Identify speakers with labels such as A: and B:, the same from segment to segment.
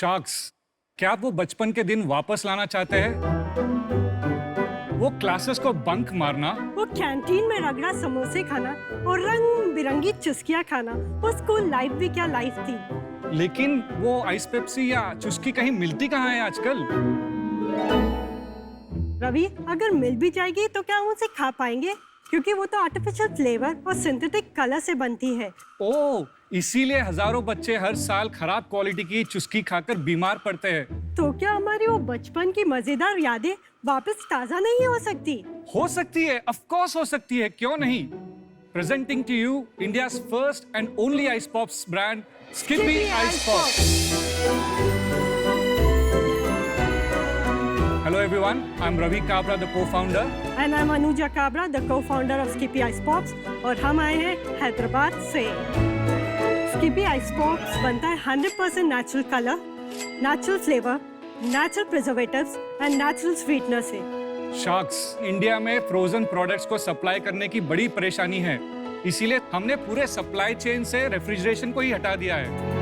A: Sharks, क्या आप वो बचपन के दिन वापस लाना चाहते हैं? वो क्लासेस को बंक मारना,
B: वो कैंटीन में रगड़ा समोसे खाना और रंग बिरंगी चुस्कियां खाना, वो स्कूल लाइफ भी क्या लाइफ थी।
A: लेकिन वो आइस पेप्सी या चुस्की कहीं मिलती कहाँ है आजकल?
B: रवि, अगर मिल भी जाएगी तो क्या हम उसे खा पाएंगे? क्योंकि वो तो आर्टिफिशियल फ्लेवर और सिंथेटिक कलर से बनती है।
A: ओह, इसीलिए हजारों बच्चे हर साल खराब क्वालिटी की चुस्की खाकर बीमार पड़ते हैं।
B: तो क्या हमारी वो बचपन की मजेदार यादें वापस ताजा नहीं हो सकती?
A: हो सकती है, ऑफ कोर्स हो सकती है, क्यों नहीं? Presenting to you India's first and only ice pops brand, Skippy Ice Pops. Hello everyone, I'm Ravi Kabra, the co-founder.
B: And I'm Anuja Kabra, the co-founder of Skippy Ice Pops, और हम आए हैं हैदराबाद से। Skippy Ice Pops बनता है 100% natural colour, natural flavour, natural preservatives and natural sweetener से।
A: Sharks, India में frozen products को सप्लाई करने की बड़ी परेशानी है, इसीलिए हमने पूरे सप्लाई चेन से रेफ्रिजरेशन को ही हटा दिया है।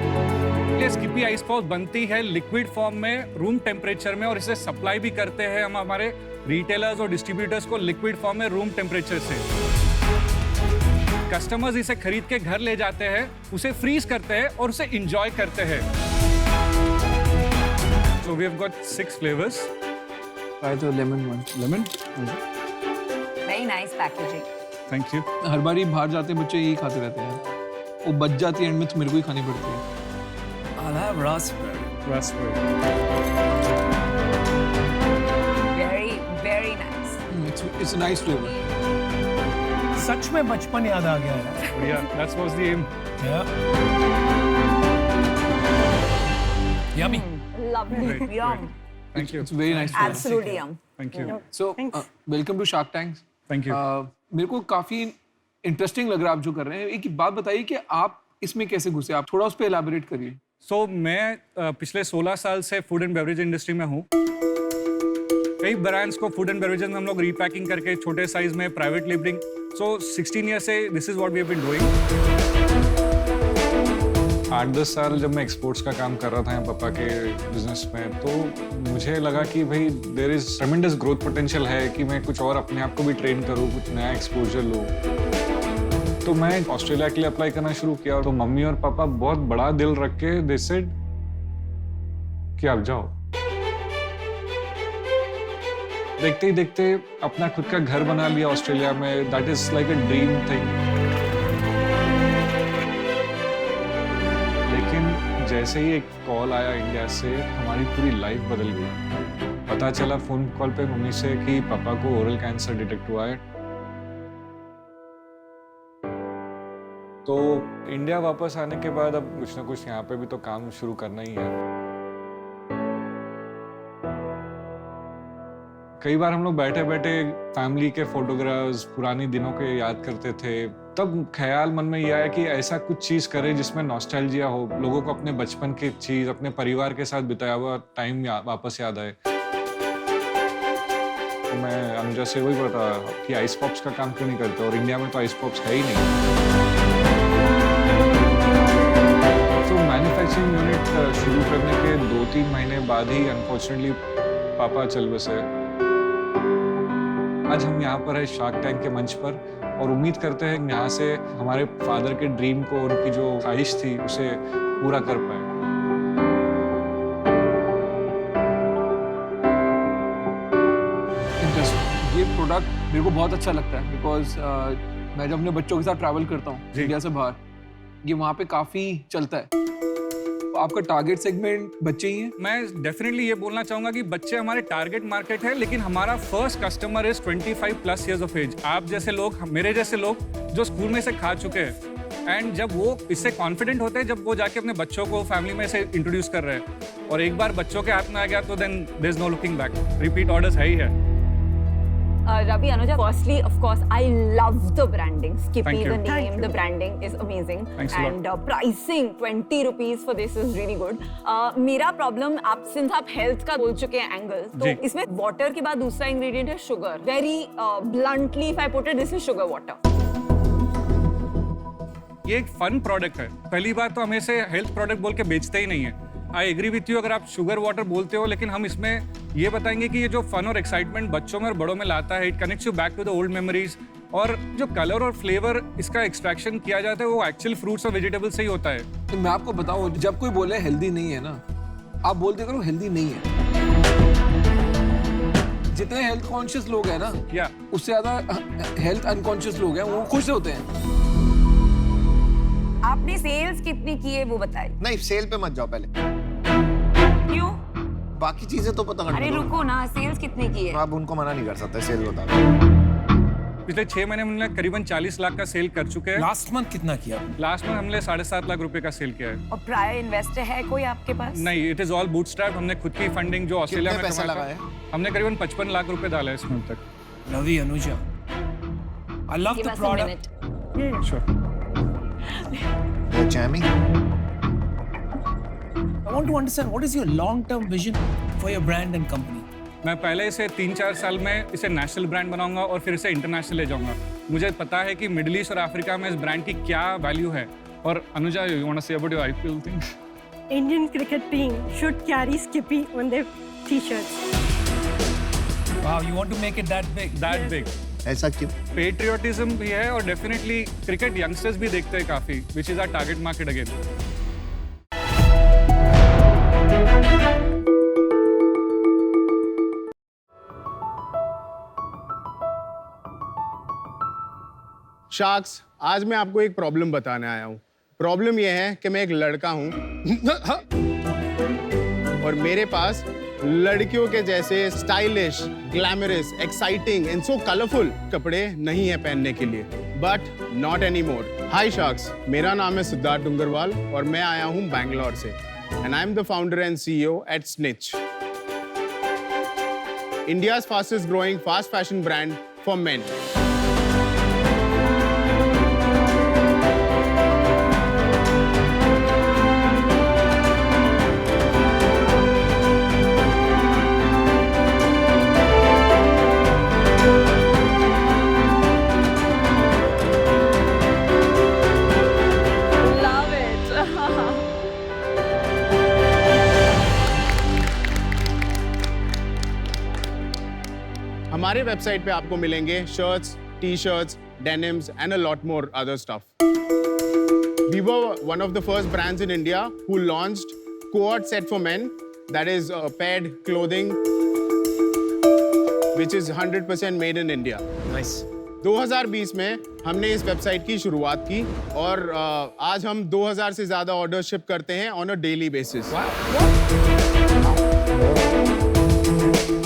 A: स्किपी आइस पॉप्स बनती है लिक्विड फॉर्म में, रूम टेम्परेचर में, और इसे सप्लाई भी करते हैं हम हमारे रिटेलर्स और डिस्ट्रीब्यूटर्स को लिक्विड फॉर्म में रूम टेम्परेचर से। कस्टमर्स इसे खरीद के घर ले जाते हैं, उसे फ्रीज करते हैं और उसे एंजॉय करते हैं। So we have got 6 flavors.
C: Try the lemon one.
A: Lemon?
D: Very nice packaging.
A: Thank you.
C: हर बार ही बाहर जाते बच्चे यही खाते रहते हैं, वो बच जाती है एंड में तो मेरे को ही खानी पड़ती है।
E: I'll have raspberry.
A: Raspberry.
D: Very, very nice.
C: It's a nice flavor.
E: सच में बचपन याद आ गया है।
A: Yeah, that was the aim.
E: Yeah. Yummy.
D: Lovely.
A: Great,
D: Yum.
A: Thank you.
C: It's very nice flavor.
D: Absolutely yum.
A: Thank you.
C: So,
B: Thanks.
C: welcome to Shark Tanks.
A: Thank you.
C: मेरे को काफी interesting लग रहा है आप जो कर रहे हैं। एक बात बताइए कि आप इसमें कैसे घुसे, आप थोड़ा उस पर एलैबोरेट करिए।
A: So, मैं पिछले 16 साल से फूड एंड बेवरेज इंडस्ट्री में हूँ। कई ब्रांड्स को फूड एंड बेवरेजेस में हम लोग रीपैकिंग करके छोटे साइज में प्राइवेट लेबलिंग। So 16 ईयर से this is what we have been doing. 8-10 साल जब मैं एक्सपोर्ट्स का काम कर रहा था यहाँ पापा के बिजनेस में, तो मुझे लगा कि भाई there is tremendous growth potential है कि मैं कुछ और अपने आप को भी ट्रेन करूँ, कुछ नया एक्सपोजर लूँ। तो मैं ऑस्ट्रेलिया के लिए अप्लाई करना शुरू किया, तो मम्मी और पापा बहुत बड़ा दिल रख के दे सेड कि आप जाओ। देखते ही देखते अपना खुद का घर बना लिया ऑस्ट्रेलिया में। That is like a dream thing. लेकिन जैसे ही एक कॉल आया इंडिया से, हमारी पूरी लाइफ बदल गई। पता चला फोन कॉल पे मम्मी से कि पापा को ओरल कैंसर डिटेक्ट हुआ है। तो इंडिया वापस आने के बाद अब कुछ ना कुछ यहाँ पे भी तो काम शुरू करना ही है। कई बार हम लोग बैठे बैठे फैमिली के फोटोग्राफ्स, पुरानी दिनों के याद करते थे। तब ख्याल मन में ये आया कि ऐसा कुछ चीज करें जिसमें नॉस्टैल्जिया हो, लोगों को अपने बचपन की चीज, अपने परिवार के साथ बिताया हुआ टाइम वापस याद आए। तो मैं अनुजा से वही पता कि आइस पॉप्स का काम क्यों नहीं करते, और इंडिया में तो आइस पॉप्स है ही नहीं। तो मैन्युफैक्चरिंग यूनिट शुरू करने के 2-3 महीने बाद ही अनफॉर्चुनेटली पापा चल बसे। आज हम यहाँ पर है शार्क टैंक के मंच पर, और उम्मीद करते हैं यहाँ से हमारे फादर के ड्रीम को, उनकी जो ख्वाहिश थी, उसे पूरा कर पाए।
C: ये प्रोडक्ट मेरे को बहुत अच्छा लगता है, बिकॉज मैं जब अपने बच्चों के साथ ट्रैवल करता हूँ इंडिया से बाहर, ये वहाँ पे काफी चलता है। तो आपका टारगेट सेगमेंट बच्चे ही हैं?
A: मैं डेफिनेटली ये बोलना चाहूंगा कि बच्चे हमारे टारगेट मार्केट है, लेकिन हमारा first customer is 25+ years of age. आप जैसे लोग, मेरे जैसे लोग जो स्कूल में से खा चुके हैं, एंड जब वो इससे कॉन्फिडेंट होते हैं, जब वो जाके अपने बच्चों को फैमिली में से इंट्रोड्यूस कर रहे हैं, और एक बार बच्चों के हाथ में आ गया तो then there is no looking back. Repeat orders है ही है।
D: Ravi, Anuja, firstly, of course, I love the branding. Skippy,
A: Thank you.
D: the
B: Thank
D: name,
B: you.
D: the branding is amazing.
A: Thanks a lot.
D: And pricing, 20 rupees for this is really good. मेरा problem, आप since आप health का बोल चुके हैं angle, तो
A: जी।
D: इसमें water के बाद दूसरा ingredient है sugar. Very bluntly, if I put it, this is sugar water.
A: ये एक फन प्रोडक्ट है। पहली बात तो हम इसे हेल्थ प्रोडक्ट बोल के बेचते ही नहीं है। आई एग्री विथ यू अगर आप शुगर वाटर बोलते हो, लेकिन हम इसमें ये बताएंगे कि ये जो फन और एक्साइटमेंट बच्चों में और बड़ों में लाता है, it connects you back to the old memories. और जो कलर और फ्लेवर इसका एक्सट्रैक्शन किया जाता है वो एक्चुअल फ्रूट्स और वेजिटेबल से ही होता है।
C: तो मैं आपको बताऊं, जब कोई बोले हेल्दी नहीं है ना, आप बोलते करो हेल्दी नहीं है। जितने हेल्थ कॉन्शियस लोग हैं ना,
A: या
C: उससे ज्यादा हेल्थ अनकॉन्शियस लोग हैं, वो खुश होते हैं।
D: आपने सेल्स कितनी की है वो बताइए।
F: नहीं, सेल पे मत जाओ पहले,
D: क्यों?
F: बाकी चीजें तो पता करनी
D: अरे
F: दो।
D: रुको ना, सेल्स कितनी की है?
F: आप उनको मना नहीं कर सकते, सेल बता दो।
A: पिछले 6 महीने में हमने करीबन 40 लाख का सेल कर चुके हैं।
E: लास्ट मंथ कितना किया?
A: लास्ट में हमने 7.5 लाख रुपए का सेल किया है।
D: और प्रायर इन्वेस्टर है कोई आपके पास?
A: नहीं, इट इज ऑल बूटस्ट्रैप। हमने खुद की फंडिंग जो ऑस्ट्रेलिया में
F: पैसा
A: कमाया था,
F: लगाया?
A: हमने करीबन 55 लाख रुपए डाला है इसमें अब तक।
E: Ravi, Anuja, I love
D: Give
E: the
D: us a
E: product.
D: minute.
A: Sure.
F: You're jamming?
E: I want to understand what is your long-term vision for your brand and company?
A: मैं पहले इसे 3-4 साल में इसे नेशनल ब्रांड बनाऊंगा और फिर इसे इंटरनेशनल ले जाऊंगा। मुझे पता है कि मिडिल ईस्ट और अफ्रीका में इस ब्रांड की क्या वैल्यू है। और Anuja, you want to say about your IPL thing?
B: Indian cricket team should carry Skippy on their t-shirts.
E: Wow, you want to make it that big?
A: That big.
F: ऐसा क्यों?
A: Patriotism भी है और डेफिनेटली क्रिकेट यंगस्टर्स भी देखते हैं काफी, which is our target market again.
G: Sharks, आज मैं आपको एक प्रॉब्लम बताने आया हूँ। प्रॉब्लम यह है कि मैं एक लड़का हूँ और मेरे पास लड़कियों के जैसे stylish, glamorous, exciting and so colourful कपड़े नहीं है पहनने के लिए। But not any more. High sharks, मेरा नाम है सिद्धार्थ डुंगरवाल और मैं आया हूँ बैंगलोर से। And I am the founder and CEO at Snitch, India's fastest growing fast fashion brand for men.
D: Love it.
G: हमारे वेबसाइट पे आपको मिलेंगे shirts, T-shirts, denims and a lot more other stuff. We were one of the first brands in India who launched cohort set for men, that is paired clothing, which is 100% made in India.
F: Nice.
G: 2020 में हमने इस website की शुरुआत की और आज हम 2000 से ज्यादा ऑर्डर शिप करते हैं ऑन अ डेली बेसिस।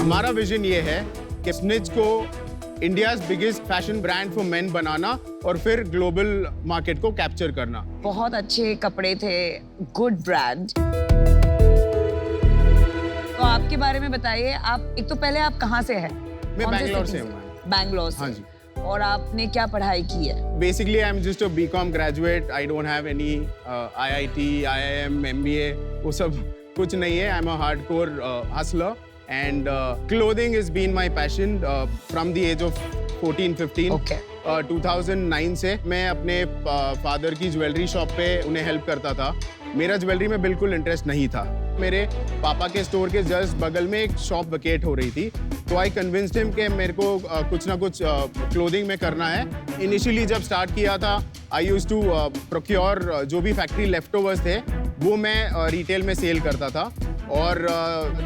G: हमारा विजन ये है कि स्निच को India's biggest fashion brand for men बनाना और फिर ग्लोबल मार्केट को कैप्चर करना।
H: बहुत अच्छे कपड़े थे, गुड ब्रांड। तो आपके बारे में बताइए, आप एक तो पहले आप कहाँ से हैं?
G: मैं
H: कौन से
G: बैंगलोर
H: city
G: से हूँ।
H: बैंगलोर से।
G: हाँ जी।
H: और आपने क्या पढ़ाई की है?
G: Basically, I'm just a BCom graduate. I don't have any IIT, IIM, MBA. वो सब कुछ नहीं है. I'm a hardcore hustler, and clothing has been my passion from the age of 14-15.
H: Okay.
G: 2009 से मैं अपने फादर की ज्वेलरी शॉप पे उन्हें हेल्प करता था। मेरा ज्वेलरी में बिल्कुल इंटरेस्ट नहीं था। मेरे पापा के स्टोर के जस्ट बगल में एक शॉप वेकेट हो रही थी, तो आई कन्विंस्ड हिम कि मेरे को कुछ ना कुछ क्लोथिंग में करना है। इनिशियली जब स्टार्ट किया था, आई यूज्ड टू प्रोक्योर जो भी फैक्ट्री लेफ्ट ओवर्स थे वो मैं रिटेल में सेल करता था और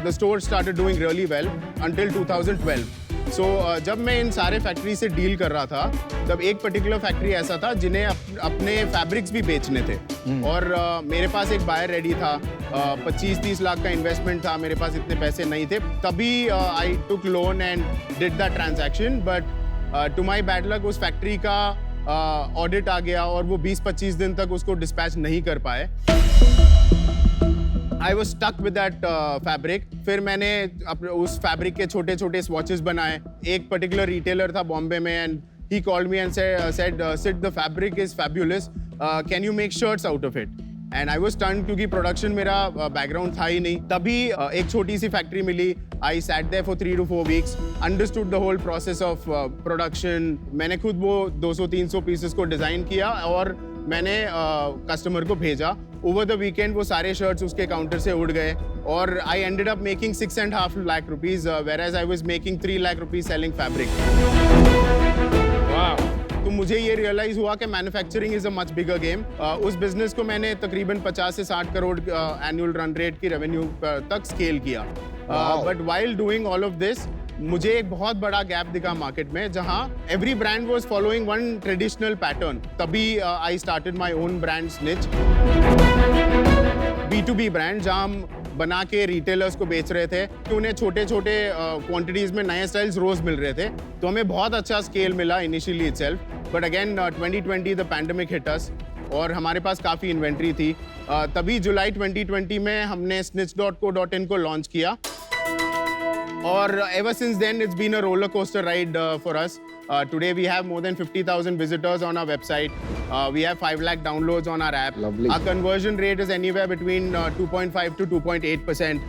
G: the store started doing really well until 2012। सो जब मैं इन सारे फैक्ट्री से डील कर रहा था, तब एक पर्टिकुलर फैक्ट्री ऐसा था जिन्हें अपने फैब्रिक्स भी बेचने थे और मेरे पास एक बायर रेडी था। 25-30 लाख का इन्वेस्टमेंट था, मेरे पास इतने पैसे नहीं थे, तभी I took loan and did the transaction. But to my bad luck उस फैक्ट्री का ऑडिट आ गया और वो 20-25 दिन तक उसको डिस्पैच नहीं कर पाए। I was stuck with that fabric. फिर मैंने उस फैब्रिक के छोटे छोटे स्वॉचेस बनाए। एक पर्टिकुलर रिटेलर था बॉम्बे में and he called me and said Sid, the fabric is fabulous. Can you make shirts out of it? And I was stunned क्योंकि प्रोडक्शन मेरा बैकग्राउंड था ही नहीं। तभी एक छोटी सी फैक्ट्री मिली। I sat there for 3 to 4 weeks, understood the whole process of production. मैंने खुद वो 200-300 पीसेस को डिज़ाइन किया और मैंने कस्टमर को भेजा ओवर द वीकेंड वो सारे शर्ट्स उसके काउंटर से उड़ गए और I ended up making 6.5 lakh rupees where I was making 3 lakh rupees selling fabric. तो मुझे ये रियलाइज हुआ कि manufacturing is a much bigger game. उस बिजनेस को मैंने तकरीबन 50 से 60 करोड़ एनुअल रन रेट की रेवेन्यू तक स्केल किया। But while doing all of this मुझे एक बहुत बड़ा गैप दिखा मार्केट में, जहां every brand was following one traditional pattern. तभी I started my own brand snitch, B2B brand, जहां हम बना के रिटेलर्स को बेच रहे थे कि उन्हें छोटे छोटे क्वांटिटीज में नए स्टाइल्स रोज मिल रहे थे। तो हमें बहुत अच्छा स्केल मिला initially itself, but again 2020 the pandemic hit us और हमारे पास काफ़ी इन्वेंट्री थी। तभी जुलाई 2020 में हमने snitch.co.in को लॉन्च किया और ever since then it's been a roller coaster ride for us. Today we have more than 50,000 visitors on our website. We have 5 lakh downloads on our app.
F: Lovely.
G: Our conversion rate is anywhere between 2.5 to 2.8%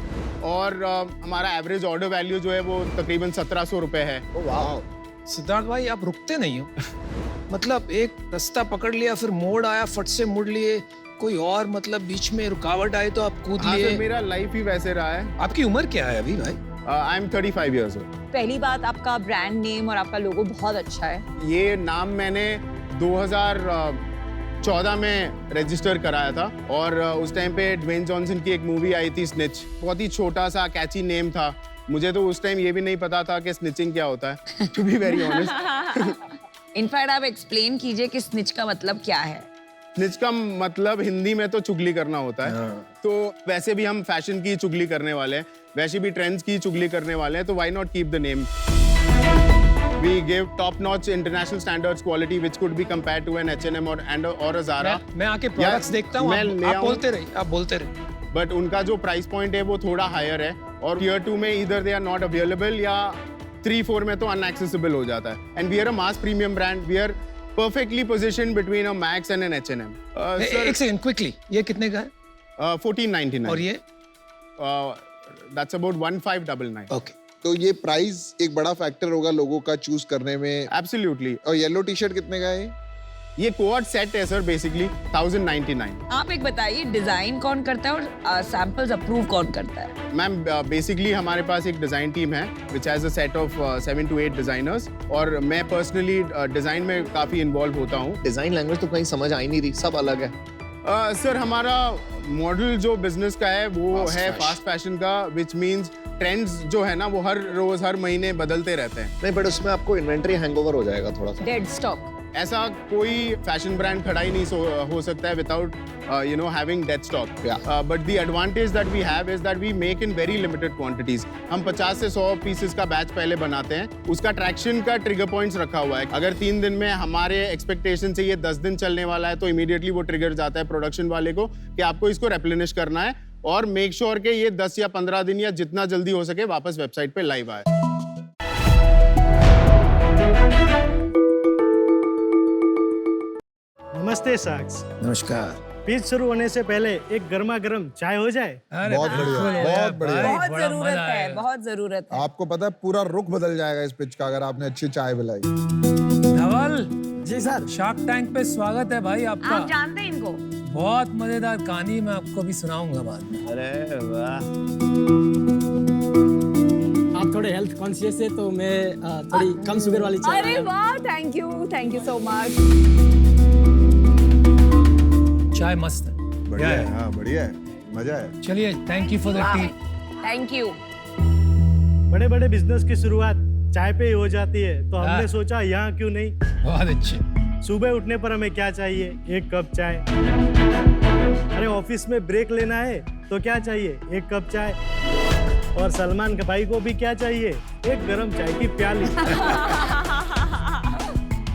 G: और हमारा average order value जो है वो तकरीबन 1700 रुपए है।
F: Wow.
E: Siddharth भाई आप रुकते नहीं हो, मतलब एक रास्ता पकड़ लिया, फिर मोड़ आया, फट से मुड़ लिए, कोई और मतलब बीच में रुकावट आई तो आप कूद
G: हाँ
E: लिए।
G: सर, मेरा लाइफ ही वैसे रहा है।
E: आपकी उम्र क्या है अभी भाई?
G: I am 35 years old.
D: पहली बात, आपका ब्रांड नेम और आपका लोगो बहुत अच्छा है।
G: ये नाम मैंने 2014 में रजिस्टर कराया था और उस टाइम पे ड्वेन जॉनसन की एक मूवी आई थी स्निच। बहुत ही छोटा सा कैची नेम था। मुझे तो उस टाइम ये भी नहीं पता था कि स्निचिंग क्या होता है, to be very honest.
H: In fact आप एक्सप्लेन कीजिए कि स्निच का मतलब क्या है।
G: स्निच का मतलब हिंदी में तो चुगली करना होता है। तो वैसे भी हम फैशन की चुगली करने वाले हैं, वैसे भी ट्रेंड्स की चुगली करने वाले हैं, तो why not keep the name. We give top-notch international standards quality which could be compared to an H&M or a Zara.
E: मैं आके प्रोडक्ट्स देखता हूँ, आप बोलते रहिए, आप बोलते रहिए।
G: बट उनका जो प्राइस पॉइंट है वो थोड़ा हायर है और टियर 2 में इधर दे आर नॉट अवेलेबल या 3-4 में तो अनएक्सेसिबल हो जाता है। And we are a mass premium brand, we are perfectly positioned between a Max and an H&M.
E: एक सेकंड क्विकली, ये कितने का है?
G: 1499.
E: और ये?
G: That's about 1599.
E: ओके।
I: तो ये प्राइस एक बड़ा फैक्टर होगा लोगों का चूज करने में।
G: Absolutely.
I: और येलो टी शर्ट कितने का है?
G: ये कोड सेट है सर, बेसिकली 1099.
H: आप एक बताइए, डिजाइन कौन करता है और सैंपल्स अप्रूव कौन करता है?
G: मैम बेसिकली हमारे पास एक डिज़ाइन टीम है which has a set of 7 to 8 designers और मैं पर्सनली डिज़ाइन में काफ़ी इन्वॉल्व होता हूँ।
F: डिजाइन लैंग्वेज तो कहीं समझ आ ही नहीं रही, सब अलग है।
G: सर हमारा मॉडल जो बिजनेस का है वो
F: Fast
G: है
F: fashion.
G: फास्ट फैशन का, विच मीन्स ट्रेंड्स जो है ना वो हर रोज हर महीने बदलते रहते हैं।
F: नहीं, बट उसमें आपको इन्वेंटरी हैंगओवर हो जाएगा थोड़ा सा।
D: Dead stock.
G: ऐसा कोई फैशन ब्रांड खड़ा ही नहीं हो सकता है without having dead stock. But the advantage that we have is that we make in very limited quantities. हम 50 से 100 पीसेस का बैच पहले बनाते हैं, उसका ट्रैक्शन का ट्रिगर पॉइंट्स रखा हुआ है। अगर 3 दिन में हमारे एक्सपेक्टेशन से ये 10 दिन चलने वाला है तो इमीडिएटली वो ट्रिगर जाता है प्रोडक्शन वाले को कि आपको इसको रेप्लेनिश करना है और मेक श्योर कि ये 10 या 15 दिन या जितना जल्दी हो सके वापस वेबसाइट पे लाइव आए।
J: नमस्ते साक्स।
E: नमस्कार।
J: पीच शुरू होने से पहले एक गर्मा गर्म चाय हो जाए।
I: बहुत बढ़िया, बहुत बढ़िया।
H: बहुत जरूरत है, बहुत जरूरत है।
I: आपको पता है पूरा रुख बदल जाएगा इस पिच का अगर आपने अच्छी चाय पिलाई।
E: धवल
J: जी सर।
E: शार्क टैंक पे स्वागत है भाई आपका।
H: आप जानते हैं इनको?
E: बहुत मजेदार कहानी मैं आपको भी सुनाऊंगा बाद में।
G: अरे वाह,
J: आप थोड़े हेल्थ कॉन्शियस है तो मैं थोड़ी कम शुगर वाली चाय।
D: अरे वाह, थैंक यू सो मच।
E: चाय मस्त है।
I: बढ़िया है, हाँ बढ़िया है, मजा है।
E: चलिए, thank you for the T.
H: Thank you.
J: बड़े बड़े बिजनेस की शुरुआत चाय पे ही हो जाती है, तो हमने सोचा यहाँ क्यों नहीं।
E: बहुत अच्छे।
J: सुबह उठने पर हमें क्या चाहिए? एक कप चाय। अरे ऑफिस में ब्रेक लेना है तो क्या चाहिए? एक कप चाय। और सलमान भाई को भी क्या चाहिए? एक गरम चाय की प्याली।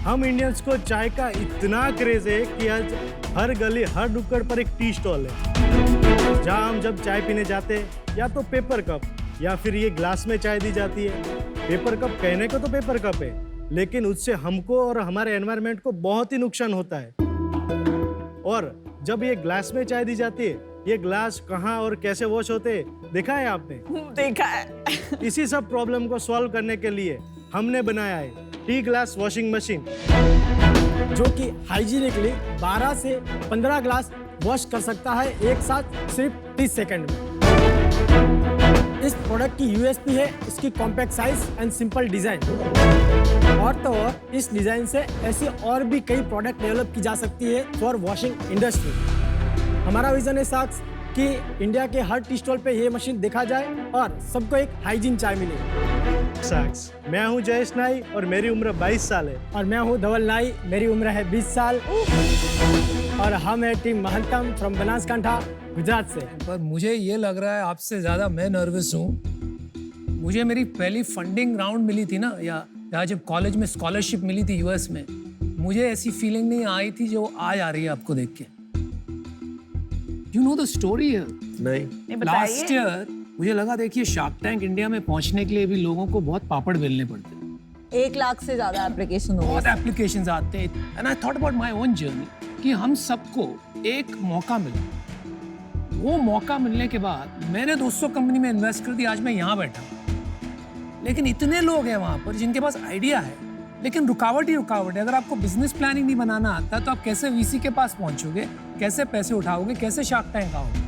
J: हम इंडियंस को चाय का इतना क्रेज है कि आज हर गली हर नुक्कड़ पर एक टी स्टॉल है, जहाँ हम जब चाय पीने जाते हैं या तो पेपर कप या फिर ये ग्लास में चाय दी जाती है। पेपर कप कहने को तो पेपर कप है, लेकिन उससे हमको और हमारे एनवायरनमेंट को बहुत ही नुकसान होता है। और जब ये ग्लास में चाय दी जाती है, ये ग्लास कहाँ और कैसे वॉश होते हैं देखा है आपने?
H: देखा है।
J: इसी सब प्रॉब्लम को सॉल्व करने के लिए हमने बनाया है टी ग्लास वॉशिंग मशीन, जो कि हाइजीनिकली 12 से 15 ग्लास वॉश कर सकता है एक साथ सिर्फ 30 सेकंड में। इस प्रोडक्ट की यूएसपी है इसकी compact size and simple design. और तो और इस डिजाइन से ऐसी और भी कई प्रोडक्ट डेवलप की जा सकती है फॉर वॉशिंग इंडस्ट्री। हमारा विजन है साक्स कि इंडिया के हर टी स्टॉल पे ये मशीन देखा जाए और सबको एक हाइजीन चाय मिले।
B: साक्स, मैं हूँ जयेश नाई और मेरी उम्र 22 साल है।
J: और मैं हूँ धवल नाई, मेरी उम्र है 20 साल। और हम है टीम महंतम फ्रॉम बनासकांठा, गुजरात से।
E: पर मुझे ये लग रहा है आपसे ज्यादा मैं नर्वस हूँ। मुझे मेरी पहली फंडिंग राउंड मिली थी ना, या जब कॉलेज में स्कॉलरशिप मिली थी यूएस में, मुझे ऐसी फीलिंग नहीं आई थी जो आज आ रही है आपको देख के। यू नो द स्टोरी है?
F: नहीं।
E: लास्ट ईयर मुझे लगा, देखिए शार्क टैंक इंडिया में पहुंचने के लिए भी लोगों को बहुत पापड़ बेलने पड़ते हैं।
H: 1 लाख से ज्यादा एप्लीकेशन हो
E: बहुत एप्लीकेशंस आते हैं। And I thought about my own journey कि हम सबको एक मौका मिला। वो मौका मिलने के बाद मैंने 200 कंपनी में इन्वेस्ट कर दी, आज मैं यहाँ बैठा हूँ। लेकिन इतने लोग हैं वहाँ पर जिनके पास आइडिया है, लेकिन रुकावट ही रुकावट है। अगर आपको बिजनेस प्लानिंग नहीं बनाना आता तो आप कैसे वीसी के पास पहुंचोगे, कैसे पैसे उठाओगे, कैसे शार्क टैंक आओगे?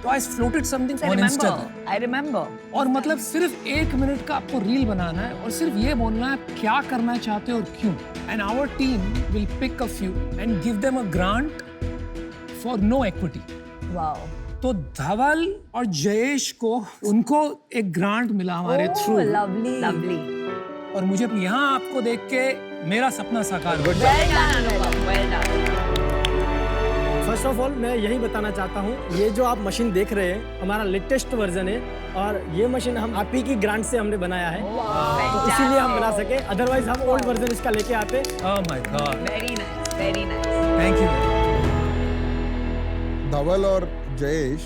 E: तो I floated something on Instagram.
H: I remember.
E: और मतलब सिर्फ 1 मिनट का आपको रील बनाना है और सिर्फ ये बोलना है क्या करना चाहते हो और क्यों। And our team will pick a few and give them a grant for no equity.
H: Wow.
E: तो धवल और जयेश को उनको एक ग्रांट मिला हमारे थ्रू।
H: Lovely lovely.
E: और मुझे यहाँ आपको देख के मेरा सपना साकार हो गया।
H: वेल डन अनुभव, well done.
J: First of all मैं यही बताना चाहता हूँ, ये जो आप मशीन देख रहे हैं हमारा लेटेस्ट वर्जन है और ये मशीन हम आप ही की ग्रांट से हमने बनाया है, तो इसीलिए हम बना सके। अदरवाइज हम ओल्ड वर्जन इसका लेके आते।
E: Oh my god,
H: very nice, very nice.
E: Thank you.
I: Dhaval और जयेश,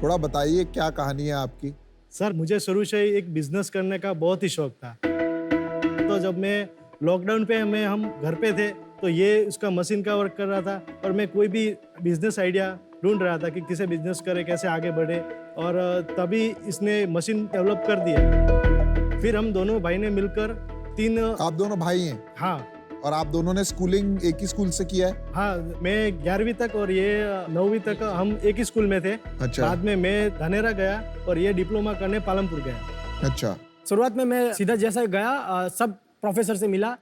I: थोड़ा बताइए क्या कहानी है आपकी?
B: सर, मुझे शुरू से ही एक बिजनेस करने का बहुत ही शौक था। तो जब मैं लॉकडाउन पे हम घर पे थे तो ये उसका मशीन का वर्क कर रहा था और मैं कोई भी बिजनेस आइडिया ढूंढ रहा था कि किसे बिजनेस करे, कैसे आगे बढ़े, और तभी इसने मशीन डेवलप कर दिया। फिर हम दोनों भाई ने मिलकर 3।
I: आप दोनों भाई हैं?
B: हाँ।
I: और आप दोनों ने स्कूलिंग एक ही स्कूल से किया है?
B: हाँ, मैं 11वीं तक और ये 9वीं तक हम एक ही स्कूल में थे।
I: अच्छा।
B: बाद में मैं धानेरा गया और ये डिप्लोमा करने पालमपुर गया।
I: अच्छा।
J: शुरुआत में मैं सीधा जैसा गया सब प्रोफेसर से मिला।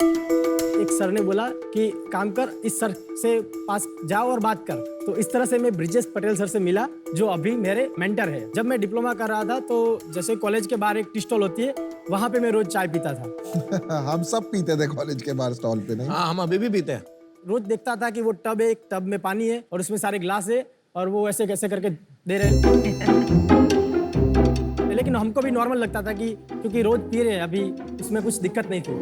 J: एक सर ने बोला कि काम कर, इस सर से पास जाओ और बात कर। तो इस तरह से मैं ब्रिजेश पटेल सर से मिला जो अभी मेरे मेंटर है। जब मैं डिप्लोमा कर रहा था तो जैसे कॉलेज के बाहर एक टी स्टॉल होती है, वहाँ पे मैं रोज चाय पीता था।
I: हम सब पीते थे कॉलेज के बाहर स्टॉल पे, नहीं?
E: हाँ, हम अभी भी पीते हैं।
J: रोज देखता था कि वो टब है, एक टब में पानी है और उसमें सारे ग्लास है और वो ऐसे कैसे करके दे रहे हैं। लेकिन हमको भी नॉर्मल लगता था कि क्योंकि रोज पी रहे हैं, अभी उसमें कुछ दिक्कत नहीं थी।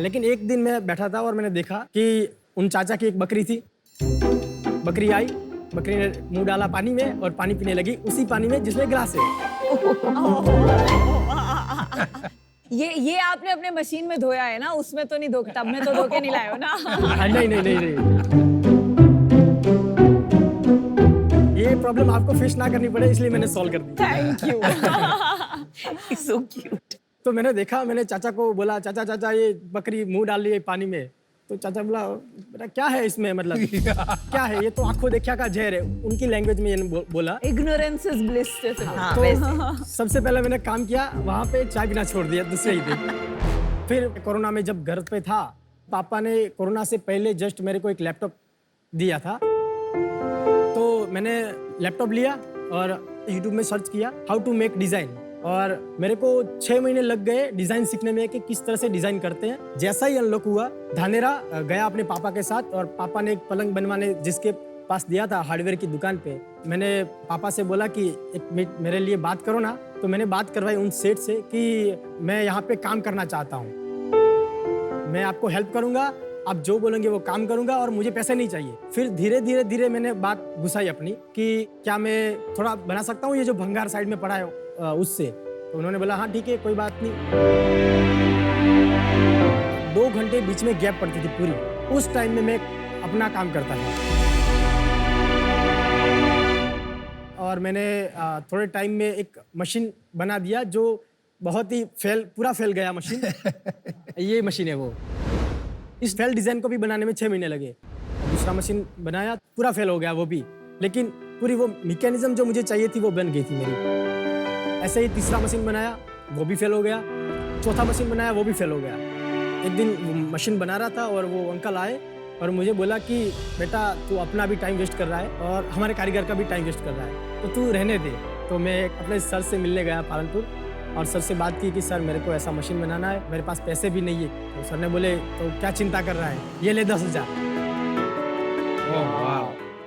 J: लेकिन एक दिन मैं बैठा था और मैंने देखा कि उन चाचा की एक बकरी थी। बकरी आई, बकरी ने मुंह डाला पानी में और पानी पीने लगी, उसी पानी में जिसमें ग्लास है।
H: ये आपने अपने मशीन में धोया है ना, उसमें तो नहीं धो, तब में तो धो के नहीं लाए हो ना?
J: नहीं। ये प्रॉब्लम आपको फेस ना करनी पड़े इसलिए मैंने सॉल्व कर दी।
H: Thank you. So cute.
J: तो मैंने देखा, मैंने चाचा को बोला, चाचा ये बकरी मुंह डाल रही है पानी में। तो चाचा बोला, बेटा क्या है इसमें, मतलब क्या है ये? तो आंखों देखा का जहर है, उनकी लैंग्वेज में ये बोला।
H: Ignorance is bliss.
J: तो सबसे पहले मैंने काम किया, वहाँ पे चाय पीना छोड़ दिया दूसरे ही दिन। फिर कोरोना में जब घर पे था, पापा ने कोरोना से पहले जस्ट मेरे को एक लैपटॉप दिया था। तो मैंने लैपटॉप लिया और यूट्यूब में सर्च किया हाउ टू मेक डिज़ाइन, और मेरे को 6 महीने लग गए डिज़ाइन सीखने में कि किस तरह से डिज़ाइन करते हैं। जैसा ही अनलॉक हुआ, धानेरा गया अपने पापा के साथ और पापा ने एक पलंग बनवाने जिसके पास दिया था हार्डवेयर की दुकान पे, मैंने पापा से बोला कि एक मिनट मेरे लिए बात करो ना। तो मैंने बात करवाई उन सेठ से कि मैं यहाँ पे काम करना चाहता हूँ, मैं आपको हेल्प करूँगा, आप जो बोलेंगे वो काम करूंगा और मुझे पैसे नहीं चाहिए। फिर धीरे धीरे मैंने बात घुसाई अपनी कि क्या मैं थोड़ा बना सकता हूँ ये जो भंगार साइड में पड़ा है उससे। तो उन्होंने बोला हाँ ठीक है, कोई बात नहीं। 2 घंटे बीच में गैप पड़ती थी पूरी, उस टाइम में मैं अपना काम करता था। और मैंने थोड़े टाइम में एक मशीन बना दिया जो बहुत ही पूरा फैल गया मशीन। ये मशीन है वो। इस फेल डिज़ाइन को भी बनाने में 6 महीने लगे। दूसरा मशीन बनाया, पूरा फेल हो गया वो भी, लेकिन पूरी वो मैकेनिज्म जो मुझे चाहिए थी वो बन गई थी मेरी। ऐसे ही तीसरा मशीन बनाया, वो भी फेल हो गया। चौथा मशीन बनाया, वो भी फेल हो गया। एक दिन मशीन बना रहा था और वो अंकल आए और मुझे बोला कि बेटा तू अपना भी टाइम वेस्ट कर रहा है और हमारे कारीगर का भी टाइम वेस्ट कर रहा है, तो तू रहने दे। तो मैं अपने सर से मिलने गया पालनपुर और सर से बात की कि सर मेरे को ऐसा मशीन बनाना है, मेरे पास पैसे भी नहीं है। तो सर ने बोले तो क्या चिंता कर रहा है, ये ले 10,000।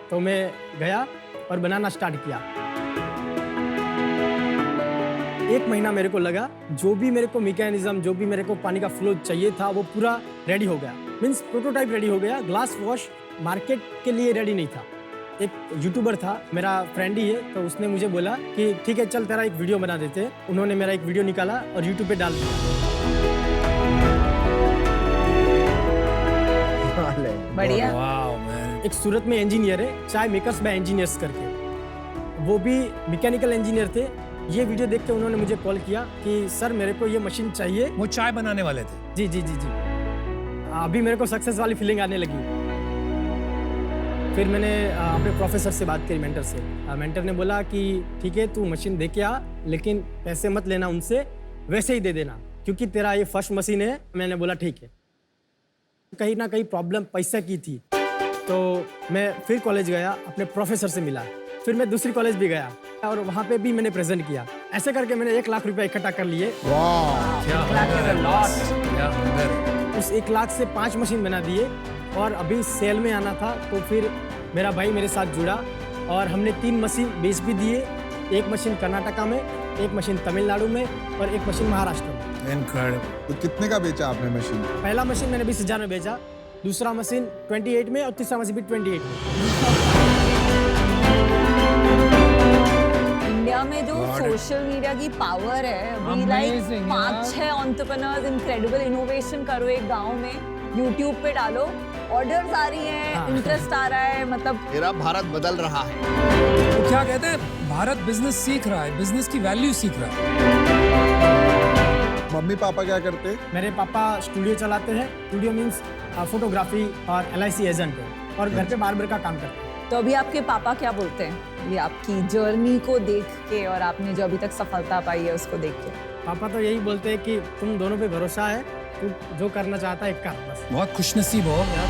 J: तो मैं गया और बनाना स्टार्ट किया। 1 महीना मेरे को लगा, जो भी मेरे को मैकेनिज्म, जो भी मेरे को पानी का फ्लो चाहिए था वो पूरा रेडी हो गया। मीन्स प्रोटोटाइप रेडी हो गया। ग्लास वॉश मार्केट के लिए रेडी नहीं था। एक यूट्यूबर था, मेरा फ्रेंड ही है, तो उसने मुझे बोला कि ठीक है चल तेरा एक वीडियो बना देते हैं। उन्होंने मेरा एक वीडियो निकाला और यूट्यूब पे डाल दिया।
H: बढ़िया।
J: एक सूरत में इंजीनियर है, चाय मेकर्स बाय इंजीनियर्स करके, वो भी मैकेनिकल इंजीनियर थे। ये वीडियो देख के उन्होंने मुझे कॉल किया कि सर मेरे को ये मशीन चाहिए।
E: वो चाय बनाने वाले थे?
J: जी जी जी जी। अभी मेरे को सक्सेस वाली फीलिंग आने लगी। फिर मैंने अपने प्रोफेसर से बात करी, मेंटर से। मेंटर ने बोला कि ठीक है तू मशीन दे के आ, लेकिन पैसे मत लेना उनसे, वैसे ही दे देना क्योंकि तेरा ये फर्स्ट मशीन है। मैंने बोला ठीक है। कहीं ना कहीं प्रॉब्लम पैसे की थी, तो मैं फिर कॉलेज गया, अपने प्रोफेसर से मिला। फिर मैं दूसरी कॉलेज भी गया और वहाँ पे भी मैंने प्रेजेंट किया। ऐसे करके मैंने 1 लाख रुपया इकट्ठा कर लिए। उस 1 लाख से 5 मशीन बना दिए और अभी सेल में आना था, तो फिर मेरा भाई मेरे साथ जुड़ा और हमने 3 मशीन बेच भी दिए। 1 मशीन कर्नाटका में, 1 मशीन तमिलनाडु में और 1 मशीन महाराष्ट्र में।
I: तो कितने का बेचा आपने मशीन?
J: पहला मशीन मैंने 20,000 में बेचा, दूसरा मशीन 28 में और तीसरा मशीन भी 28 में।
D: इंडिया में जो सोशल मीडिया की पावर है, अभी लाइक 5-6 एंटरप्रेन्योर्स इंक्रेडिबल इनोवेशन करो एक गांव में, यूट्यूब पे डालो, ऑर्डर्स आ रही हैं, इंटरेस्ट आ रहा है, मतलब
F: मेरा भारत बदल रहा है।
E: तो क्या कहते हैं, भारत बिजनेस सीख रहा है, बिजनेस की वैल्यू सीख रहा है।
I: मम्मी पापा क्या करते?
J: मेरे पापा स्टूडियो चलाते हैं। स्टूडियो मीन्स फोटोग्राफी और LIC एजेंट है और घर पे बार्बर का काम करते हैं।
D: तो अभी आपके पापा क्या बोलते हैं ये आपकी जर्नी को देख के और आपने जो अभी तक सफलता पाई है उसको देख के?
J: पापा तो यही बोलते हैं कि तुम दोनों पे भरोसा है, तू जो करना चाहता है कर बस।
E: बहुत खुशनसीब हो यार।